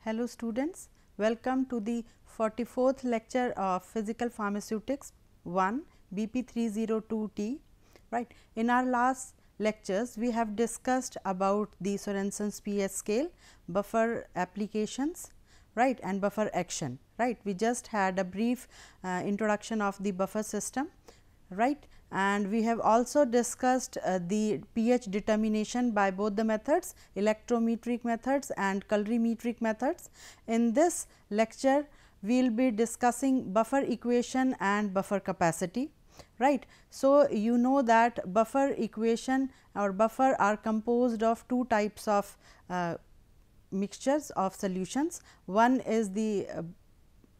Hello students, welcome to the 44th lecture of Physical Pharmaceutics 1 BP 302T. Right. In our last lectures, we have discussed about the Sorensen's pH scale, buffer applications, right, and buffer action. Right. We just had a brief introduction of the buffer system, right, and we have also discussed the pH determination by both the methods, electrometric methods and colorimetric methods. In this lecture, we will be discussing buffer equation and buffer capacity, right. So, you know that buffer equation or buffer are composed of two types of mixtures of solutions. One is the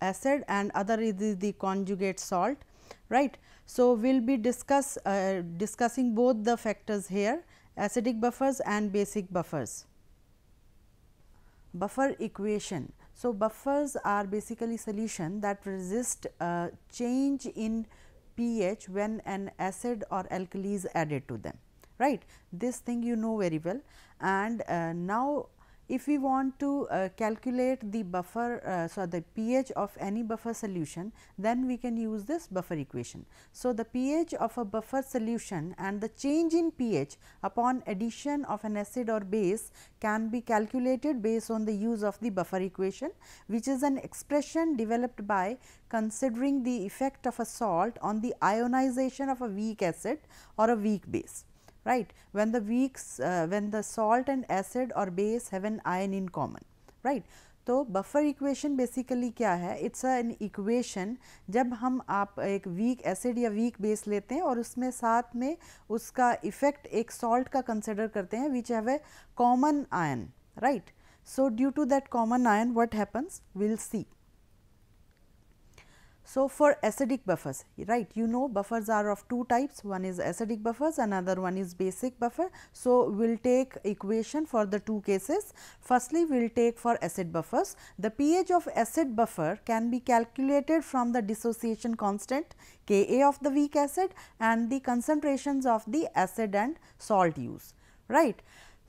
acid and other is the conjugate salt, right. So, we will be discussing both the factors here, acidic buffers and basic buffers. Buffer equation. So, buffers are basically solution that resist change in pH when an acid or alkali is added to them, right. This thing you know very well, and now if we want to calculate the buffer, the pH of any buffer solution, then we can use this buffer equation. So, the pH of a buffer solution and the change in pH upon addition of an acid or base can be calculated based on the use of the buffer equation, which is an expression developed by considering the effect of a salt on the ionization of a weak acid or a weak base. Right, when the salt and acid or base have an ion in common, right. तो buffer equation basically क्या है, it's an equation जब हम आप एक weak acid या weak base लेते हैं और उसमें साथ में उसका इफेक्ट एक सॉल्ट का कंसिडर करते हैं which have a common ion, right. So due to that common ion what happens, will see. So, for acidic buffers, right, you know buffers are of two types, one is acidic buffers, another one is basic buffer. So, we will take equation for the two cases. Firstly, we will take for acid buffers. The pH of acid buffer can be calculated from the dissociation constant Ka of the weak acid and the concentrations of the acid and salt use, right.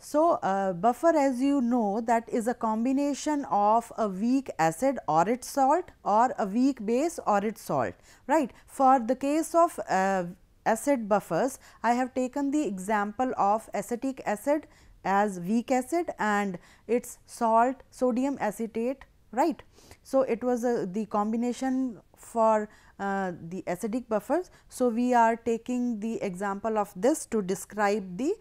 So, buffer as you know that is a combination of a weak acid or its salt or a weak base or its salt, right. For the case of acid buffers, I have taken the example of acetic acid as weak acid and its salt sodium acetate, right. So, it was the combination for the acidic buffers. So, we are taking the example of this to describe the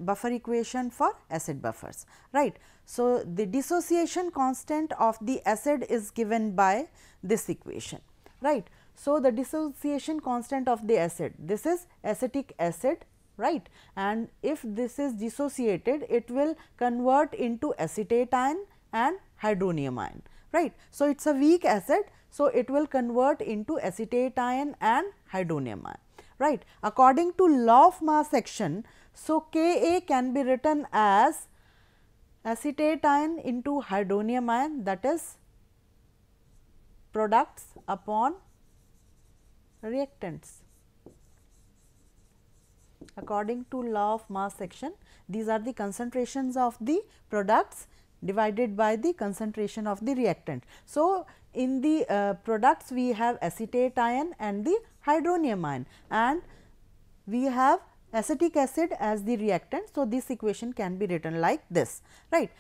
buffer equation for acid buffers, right. So, the dissociation constant of the acid is given by this equation, right. So, the dissociation constant of the acid, this is acetic acid, right, and if this is dissociated, it will convert into acetate ion and hydronium ion, right. So, it is a weak acid. So, it will convert into acetate ion and hydronium ion, right. According to law of mass action, so Ka can be written as acetate ion into hydronium ion, that is products upon reactants. According to law of mass action, these are the concentrations of the products divided by the concentration of the reactant. So, in the products we have acetate ion and the hydronium ion and we have acetic acid as the reactant. So, this equation can be written like this, right.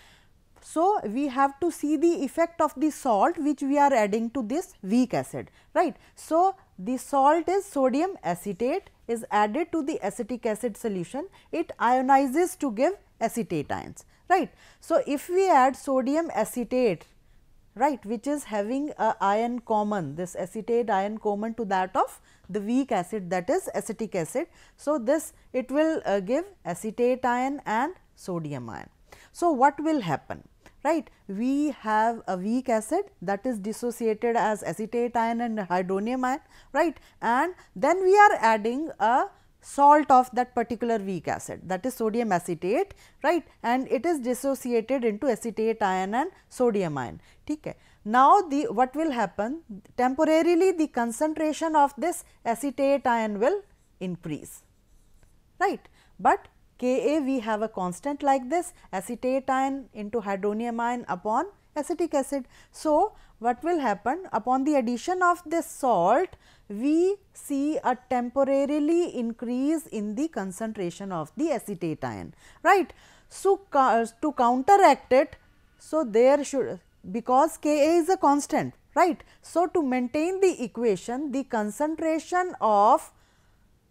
So, we have to see the effect of the salt which we are adding to this weak acid, right. So, the salt is sodium acetate is added to the acetic acid solution, it ionizes to give acetate ions, right. So, if we add sodium acetate, right, which is having a ion common, this acetate ion common to that of the weak acid, that is acetic acid. So, this it will give acetate ion and sodium ion. So, what will happen, right? We have a weak acid that is dissociated as acetate ion and hydronium ion, right, and then we are adding a salt of that particular weak acid, that is sodium acetate, right, and it is dissociated into acetate ion and sodium ion. Okay. Now, the what will happen, temporarily the concentration of this acetate ion will increase, right, but Ka we have a constant like this, acetate ion into hydronium ion upon acetic acid. So, what will happen upon the addition of this salt, we see a temporarily increase in the concentration of the acetate ion, right. So, to counteract it, so there should, because Ka is a constant, right. So, to maintain the equation, the concentration of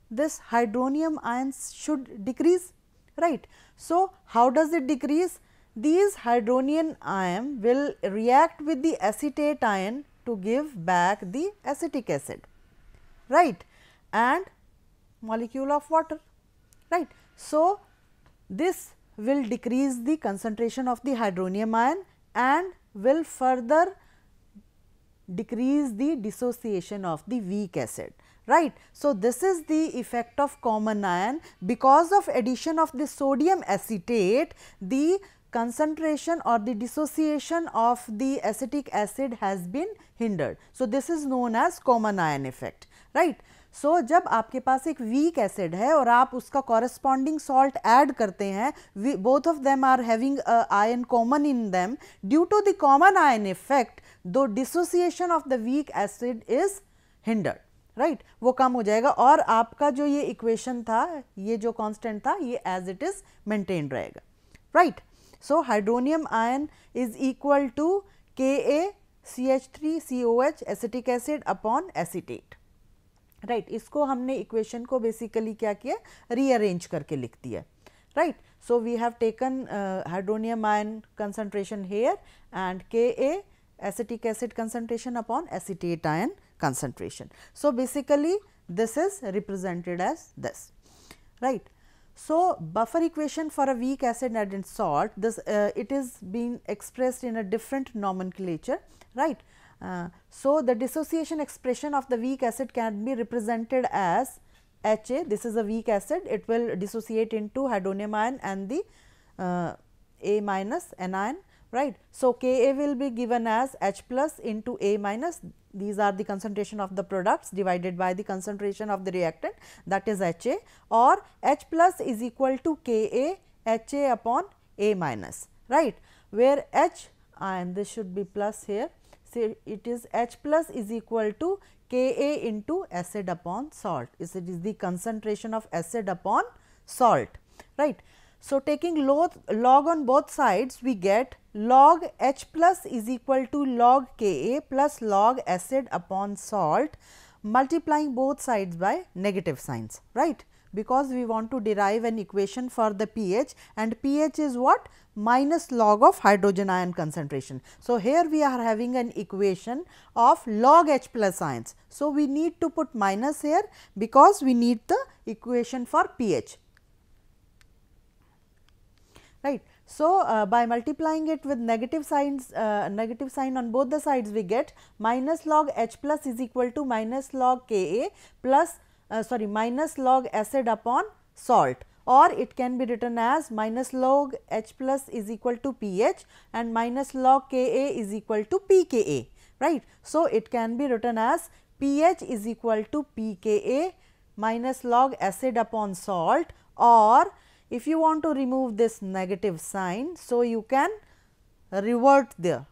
this hydronium ions should decrease, right. So, how does it decrease? These hydronium ion will react with the acetate ion to give back the acetic acid, right, and molecule of water, right. So, this will decrease the concentration of the hydronium ion and will further decrease the dissociation of the weak acid, right. So, this is the effect of common ion. Because of addition of the sodium acetate, the concentration or the dissociation of the acetic acid has been hindered. So, this is known as common ion effect, right. So, जब आपके पास एक weak acid है और आप उसका corresponding salt add करते हैं, both of them are having ion common in them, due to the common ion effect the dissociation of the weak acid is hindered, right, वो कम हो जाएगा और आपका जो ये इक्वेशन था, ये जो कांस्टेंट था, ये एज इट इज मेंटेन रहेगा, right. So hydronium ion is equal to KaCH3COH acetic acid upon acetate, right. इसको हमने इक्वेशन को बेसिकली क्या किया, रीअरेंज करके लिख दिया, right. So we have taken hydronium ion concentration here and Ka acetic acid concentration upon acetate ion concentration. So, basically this is represented as this, right. So, buffer equation for a weak acid and salt, this it is being expressed in a different nomenclature, right. So, the dissociation expression of the weak acid can be represented as Ha. This is a weak acid, it will dissociate into hydronium ion and the A minus anion, right. So, Ka will be given as H plus into A minus, these are the concentration of the products divided by the concentration of the reactant, that is Ha, or H plus is equal to Ka Ha upon A minus, right, where H, and this should be plus here. So, it is H plus is equal to Ka into acid upon salt, it is the concentration of acid upon salt, right. So, taking log on both sides, we get log H plus is equal to log Ka plus log acid upon salt, multiplying both sides by negative signs, right, because we want to derive an equation for the pH, and pH is what? Minus log of hydrogen ion concentration. So, here we are having an equation of log H plus ions. So, we need to put minus here because we need the equation for pH, right. So, by multiplying it with negative signs, negative sign on both the sides, we get minus log H plus is equal to minus log Ka plus minus log acid upon salt, or it can be written as minus log H plus is equal to pH and minus log Ka is equal to pKa, right. So, it can be written as pH is equal to pKa minus log acid upon salt, or if you want to remove this negative sign, so you can revert the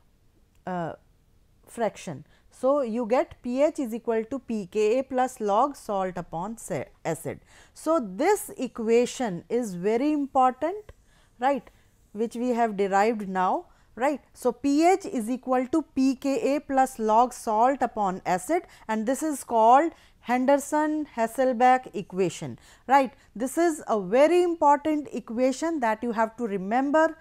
fraction. So, you get pH is equal to pKa plus log salt upon acid. So, this equation is very important, right, which we have derived now, right. So, pH is equal to pKa plus log salt upon acid, and this is called Henderson-Hasselbalch equation, right. This is a very important equation that you have to remember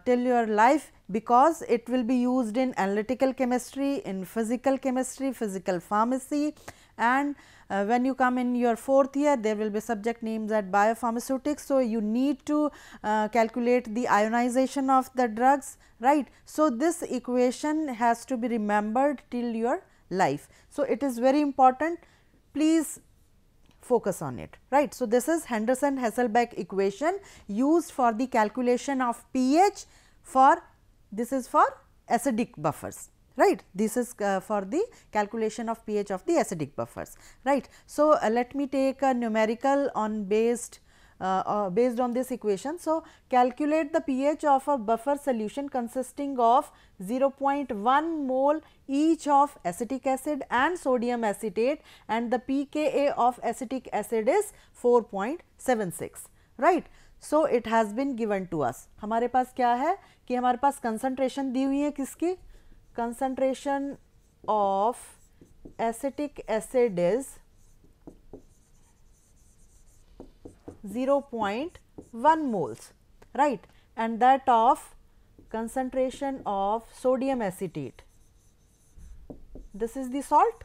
till your life, because it will be used in analytical chemistry, in physical chemistry, physical pharmacy, and when you come in your 4th year, there will be subject names at biopharmaceutics. So, you need to calculate the ionization of the drugs, right. So, this equation has to be remembered till your life. So, it is very important, please focus on it, right. So, this is Henderson-Hasselbalch equation used for the calculation of pH for, this is for acidic buffers, right. This is for the calculation of pH of the acidic buffers, right. So, let me take a numerical on based based on this equation. So, calculate the pH of a buffer solution consisting of 0.1 mole each of acetic acid and sodium acetate, and the pKa of acetic acid is 4.76, right. So, it has been given to us. हमारे पास क्या है कि हमारे पास concentration दी हुई है किसकी, concentration of acetic acid is 0.1 moles, right, and that of concentration of sodium acetate, this is the salt,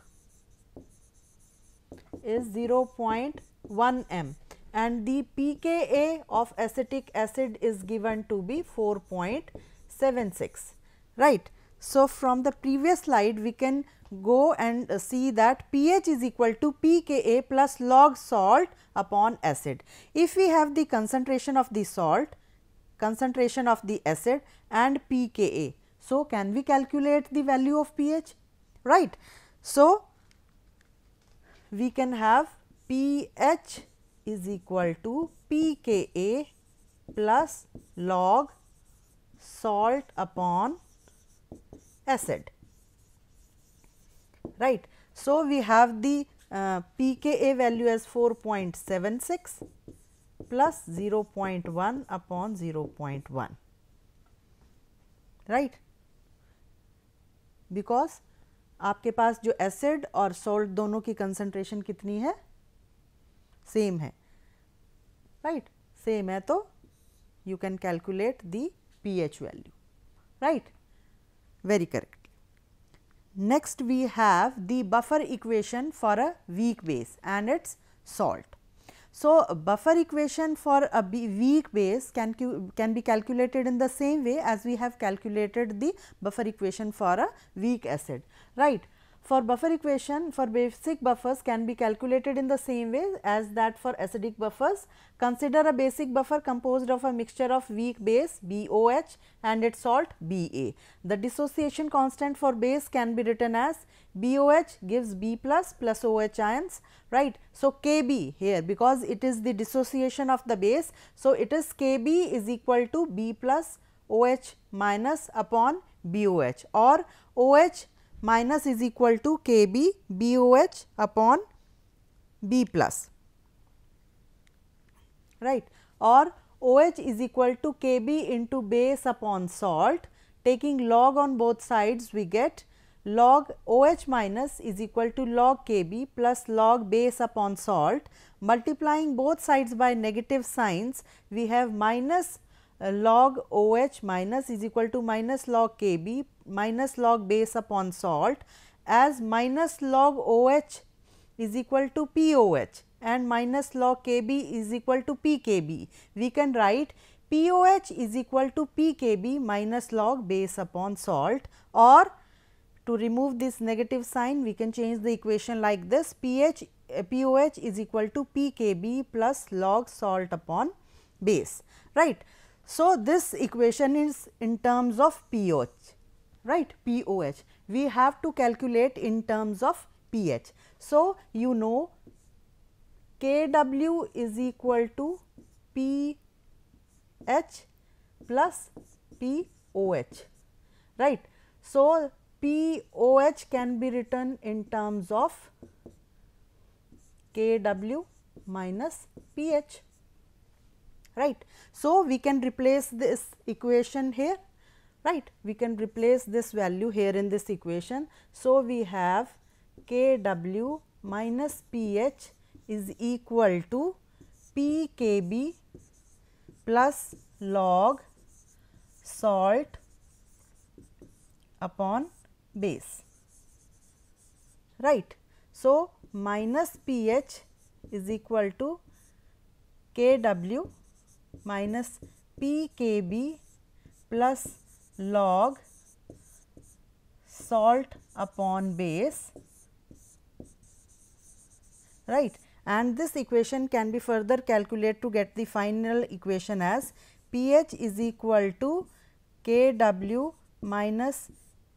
is 0.1 m, and the pKa of acetic acid is given to be 4.76, right. So, from the previous slide we can go and see that pH is equal to pKa plus log salt upon acid. If we have the concentration of the salt, concentration of the acid and pKa, so can we calculate the value of pH, right. So, we can have pH is equal to pKa plus log salt upon acid, right. So, we have the pKa value as 4.76 plus 0.1 upon 0.1, right, because आपके पास जो acid और salt दोनों की concentration कितनी है, same है, right, same है, तो you can calculate the pH value, right, very correct. Next we have the buffer equation for a weak base and its salt. So, buffer equation for a weak base can be calculated in the same way as we have calculated the buffer equation for a weak acid, right. For buffer equation for basic buffers can be calculated in the same way as that for acidic buffers. Consider a basic buffer composed of a mixture of weak base BOH and its salt Ba. The dissociation constant for base can be written as BOH gives B plus OH ions, right. So, Kb here, because it is the dissociation of the base. So, it is Kb is equal to B plus OH minus upon BOH, or OH minus is equal to Kb BOH upon B plus, right, or OH is equal to Kb into base upon salt. Taking log on both sides, we get log OH minus is equal to log Kb plus log base upon salt. Multiplying both sides by negative signs, we have minus log OH minus is equal to minus log Kb minus log base upon salt, as minus log OH is equal to POH and minus log Kb is equal to PKb. We can write POH is equal to PKb minus log base upon salt, or to remove this negative sign we can change the equation like this, POH is equal to PKb plus log salt upon base, right. So, this equation is in terms of pH, right, POH. We have to calculate in terms of pH. So, you know Kw is equal to pH plus POH, right. So, POH can be written in terms of Kw minus pH, right. So, we can replace this equation here, right, we can replace this value here in this equation. So, we have Kw minus pH is equal to Pkb plus log salt upon base, right. So, minus pH is equal to Kw minus Pkb plus log salt upon base, right, and this equation can be further calculated to get the final equation as pH is equal to Kw minus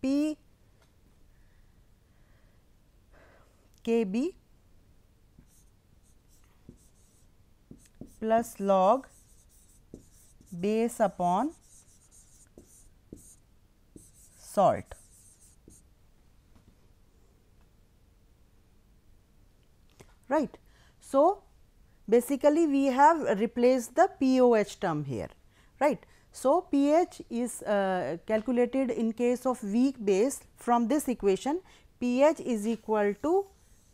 Pkb plus log base upon salt. Right. So, basically we have replaced the pOH term here, right. So, pH is calculated in case of weak base from this equation. pH is equal to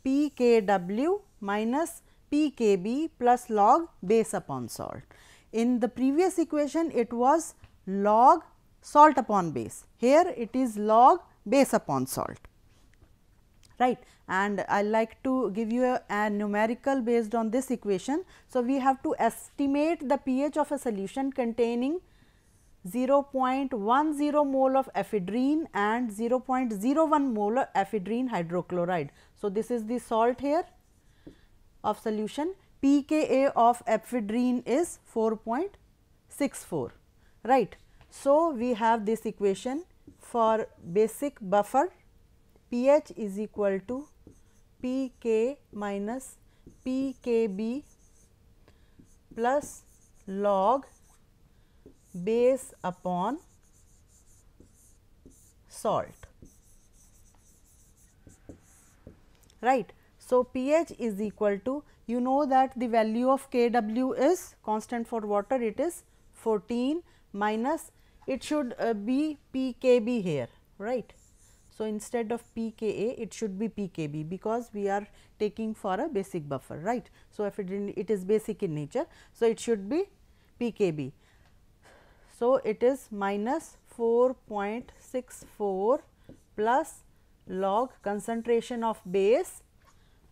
pKw minus pKb plus log base upon salt. In the previous equation it was log salt upon base, here it is log base upon salt, right. And I like to give you a numerical based on this equation. So, we have to estimate the pH of a solution containing 0.10 mole of ephedrine and 0.01 mole of ephedrine hydrochloride. So, this is the salt here of solution. pKa of ephedrine is 4.64, right. So, we have this equation for basic buffer. pH is equal to pK minus pKb plus log base upon salt, right. So, pH is equal to, you know that the value of Kw is constant for water, it is 14 minus, it should be pKb here, right. So, instead of pKa it should be pKb, because we are taking for a basic buffer, right. So, if it is basic in nature, so it should be pKb. So, it is minus 4.64 plus log concentration of base,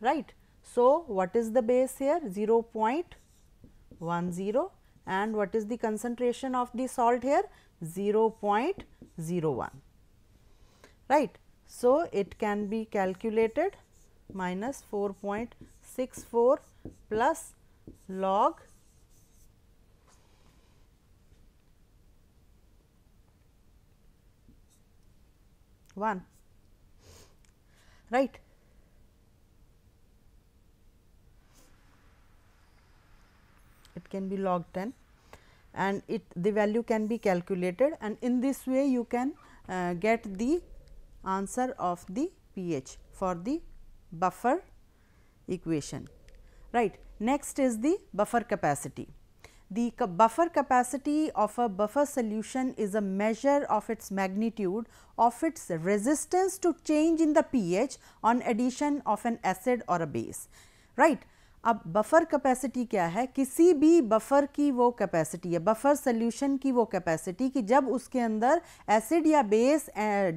right. So, what is the base here? 0.10, and what is the concentration of the salt here? 0.01, right. So, it can be calculated minus 4.64 plus log one, right. It can be log 10 and the value can be calculated, and in this way you can get the answer of the pH for the buffer equation, right. Next is the buffer capacity. The buffer capacity of a buffer solution is a measure of its magnitude of its resistance to change in the pH on addition of an acid or a base, right. अब buffer capacity क्या है? किसी भी buffer की वो capacity है, buffer solution की वो कैपेसिटी कि जब उसके अंदर एसिड या बेस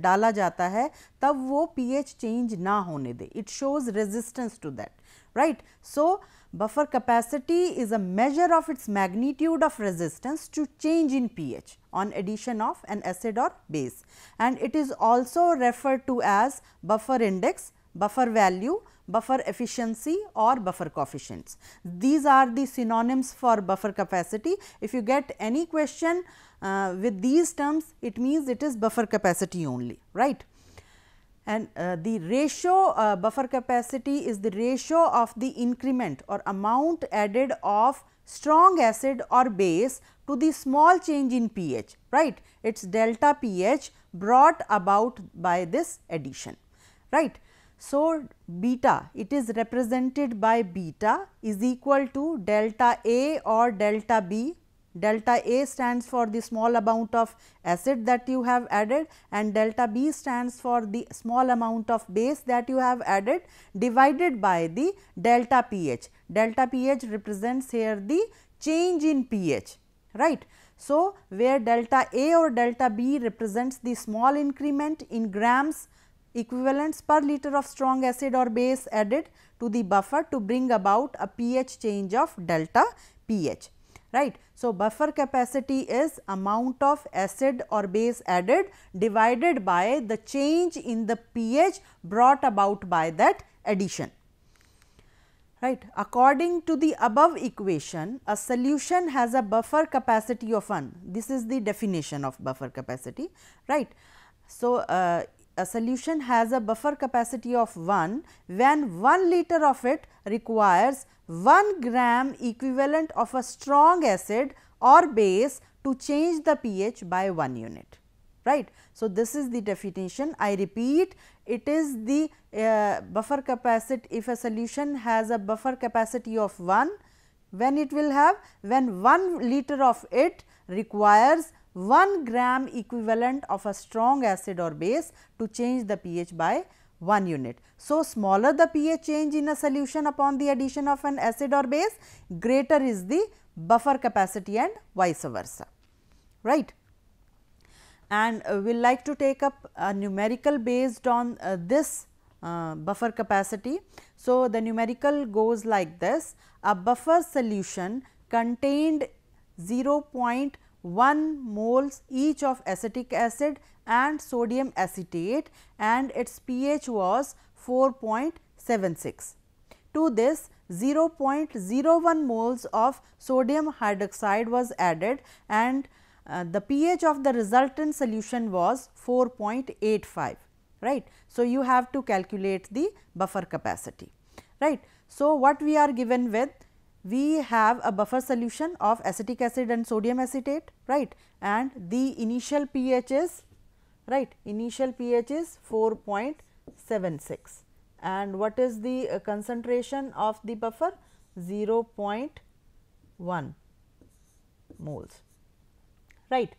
डाला जाता है तब वो पीएच चेंज ना होने दे. It shows resistance to that, right. So buffer capacity is a measure of its magnitude of resistance to change in pH on addition of an acid or base, and it is also referred to as buffer index, buffer value, buffer efficiency or buffer coefficients. These are the synonyms for buffer capacity. If you get any question with these terms, it means it is buffer capacity only, right. And the ratio buffer capacity is the ratio of the increment or amount added of strong acid or base to the small change in pH, right. It is delta pH brought about by this addition, right. So, beta, it is represented by beta is equal to delta A or delta B. Delta A stands for the small amount of acid that you have added, and delta B stands for the small amount of base that you have added, divided by the delta pH. Delta pH represents here the change in pH, right. So, where delta A or delta B represents the small increment in grams equivalents per liter of strong acid or base added to the buffer to bring about a pH change of delta pH, right. So, buffer capacity is amount of acid or base added divided by the change in the pH brought about by that addition, right. According to the above equation, a solution has a buffer capacity of 1. This is the definition of buffer capacity, right. So, a solution has a buffer capacity of 1 when 1 liter of it requires 1 gram equivalent of a strong acid or base to change the pH by 1 unit, right. So, this is the definition. I repeat, it is the buffer capacity, if a solution has a buffer capacity of 1, when it will have, when 1 liter of it requires 1 gram equivalent of a strong acid or base to change the pH by 1 unit. So, smaller the pH change in a solution upon the addition of an acid or base, greater is the buffer capacity and vice versa, right. And we will like to take up a numerical based on this buffer capacity. So, the numerical goes like this: a buffer solution contained 0.1 moles each of acetic acid and sodium acetate, and its pH was 4.76. To this, 0.01 moles of sodium hydroxide was added, and the pH of the resultant solution was 4.85, right. So, you have to calculate the buffer capacity, right. So, what we are given with? We have a buffer solution of acetic acid and sodium acetate, right, and the initial pH is, right, initial pH is 4.76, and what is the concentration of the buffer? 0.1 moles, right.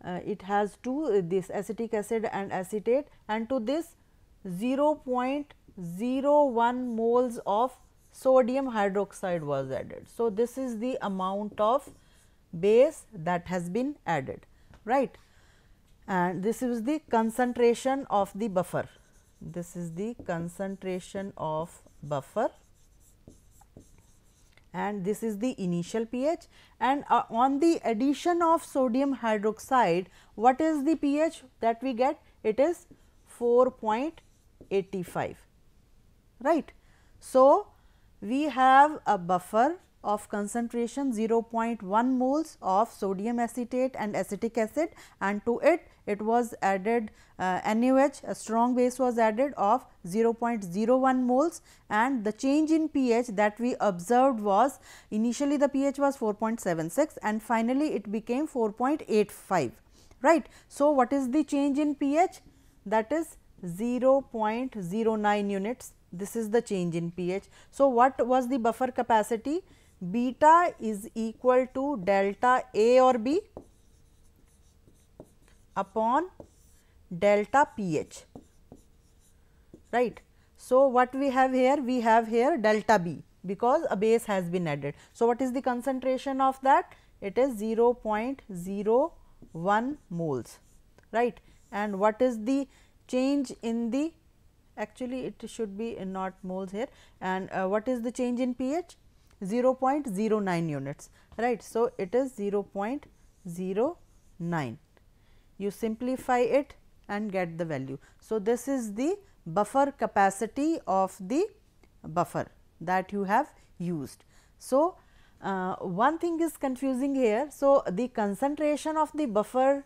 It has two, this acetic acid and acetate, and to this 0.01 moles of sodium hydroxide was added. So, this is the amount of base that has been added, right, and this is the concentration of the buffer. This is the concentration of buffer, and this is the initial pH, and on the addition of sodium hydroxide, what is the pH that we get? It is 4.85, right. So, we have a buffer of concentration 0.1 moles of sodium acetate and acetic acid, and to it was added NaOH, a strong base was added of 0.01 moles, and the change in pH that we observed was, initially the pH was 4.76 and finally it became 4.85, right. So, what is the change in pH? That is 0.09 units. This is the change in pH. So, what was the buffer capacity? Beta is equal to delta A or B upon delta pH, right. So, what we have here? We have here delta B, because a base has been added. So, what is the concentration of that? It is 0.01 moles, right. And what is the change in the, actually it should be not moles here, and what is the change in pH? 0.09 units, right. So, it is 0.09. You simplify it and get the value. So, this is the buffer capacity of the buffer that you have used. So, one thing is confusing here. So, the concentration of the buffer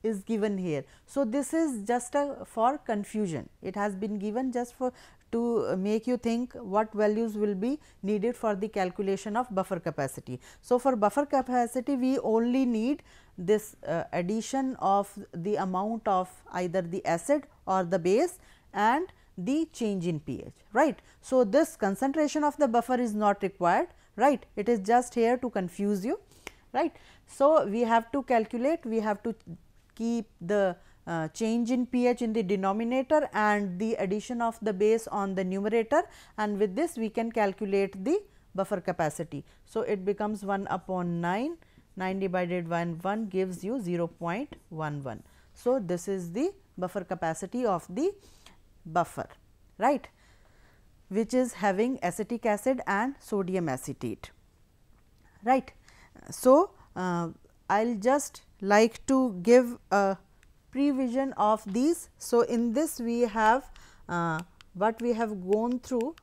is given here. So, this is just for confusion. It has been given just for to make you think what values will be needed for the calculation of buffer capacity. So, for buffer capacity we only need this addition of the amount of either the acid or the base and the change in pH, right. So, this concentration of the buffer is not required, right. It is just here to confuse you, right. So, we have to calculate, we have to keep the change in pH in the denominator and the addition of the base on the numerator, and with this we can calculate the buffer capacity. So, it becomes 1 upon 9, 9 divided by 1 gives you 0.11. So, this is the buffer capacity of the buffer, right, which is having acetic acid and sodium acetate, right. So, I will just like to give a prevision of these. So, in this we have what we have gone through,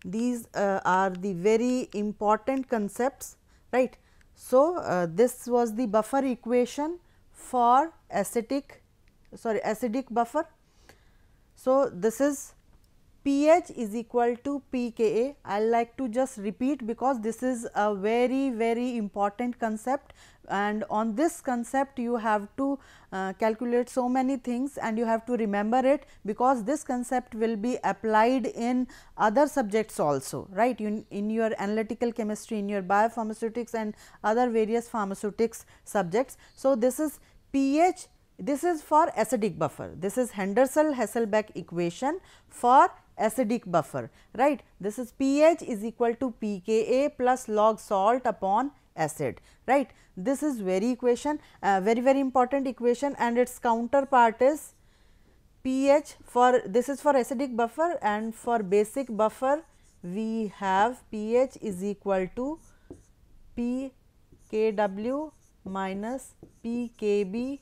these are the very important concepts, right. So, this was the buffer equation for acidic buffer, So, this is pH is equal to pKa. I will like to just repeat because this is a very important concept, and on this concept you have to calculate so many things and you have to remember it, because this concept will be applied in other subjects also, right, in your analytical chemistry, in your biopharmaceutics and other various pharmaceutics subjects. So, this is pH. This is for acidic buffer. This is Henderson-Hasselbalch equation for acidic buffer, right. This is pH is equal to pKa plus log salt upon acid, right. This is very very important equation, and its counterpart is pH for, this is for acidic buffer, and for basic buffer we have pH is equal to pKw minus pKb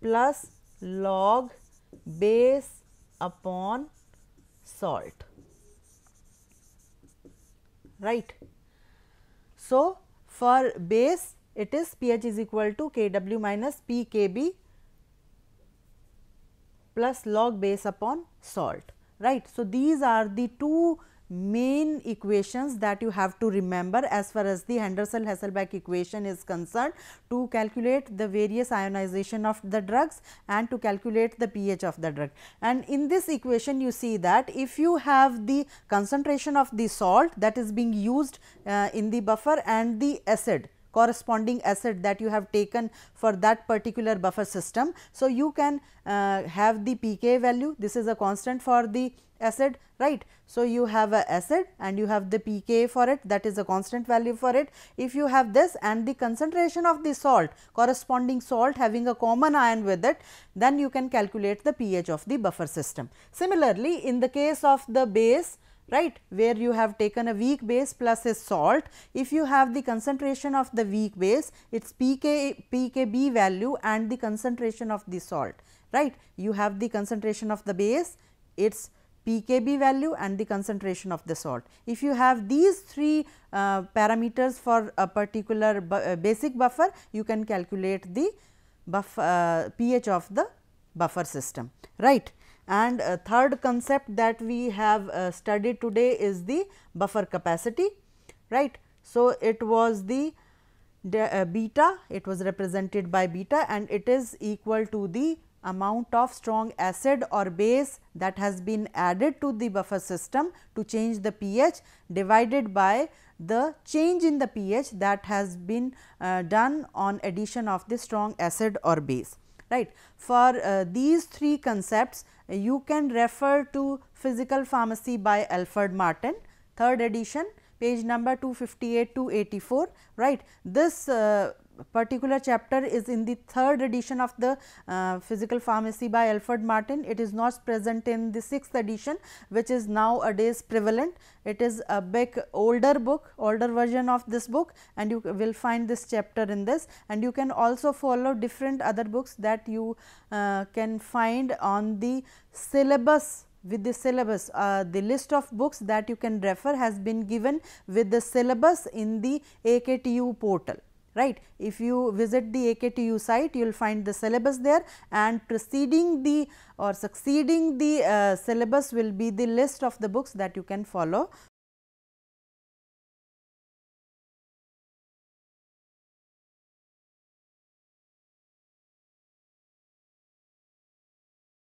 plus log base upon salt, right. So, for base it is pH is equal to Kw minus pKb plus log base upon salt, right. So, these are the two main equations that you have to remember as far as the Henderson-Hasselbalch equation is concerned, to calculate the various ionization of the drugs and to calculate the pH of the drug. And in this equation you see that if you have the concentration of the salt that is being used in the buffer and the acid, corresponding acid that you have taken for that particular buffer system. So, you can have the pK value, this is a constant for the acid, right. So, you have a acid and you have the pK for it, that is a constant value for it. If you have this and the concentration of the salt, corresponding salt having a common ion with it, then you can calculate the pH of the buffer system. Similarly, in the case of the base, right, where you have taken a weak base plus a salt, if you have the concentration of the weak base, its pKb value and the concentration of the salt, right. You have the concentration of the base, its pKb value and the concentration of the salt. If you have these three parameters for a particular basic buffer, you can calculate the pH of the buffer system, right. And third concept that we have studied today is the buffer capacity, right. So, it was the beta, it was represented by beta, and it is equal to the amount of strong acid or base that has been added to the buffer system to change the pH, divided by the change in the pH that has been done on addition of the strong acid or base, right. For these three concepts you can refer to Physical Pharmacy by Alfred Martin, 3rd edition, page number 258 to 84, right. This particular chapter is in the 3rd edition of the Physical Pharmacy by Alfred Martin. It is not present in the 6th edition, which is nowadays prevalent. It is a big older book, older version of this book, and you will find this chapter in this, and you can also follow different other books that you can find on the syllabus. With the syllabus, the list of books that you can refer has been given with the syllabus in the AKTU portal, right. If you visit the AKTU site, you will find the syllabus there, and preceding the or succeeding the syllabus will be the list of the books that you can follow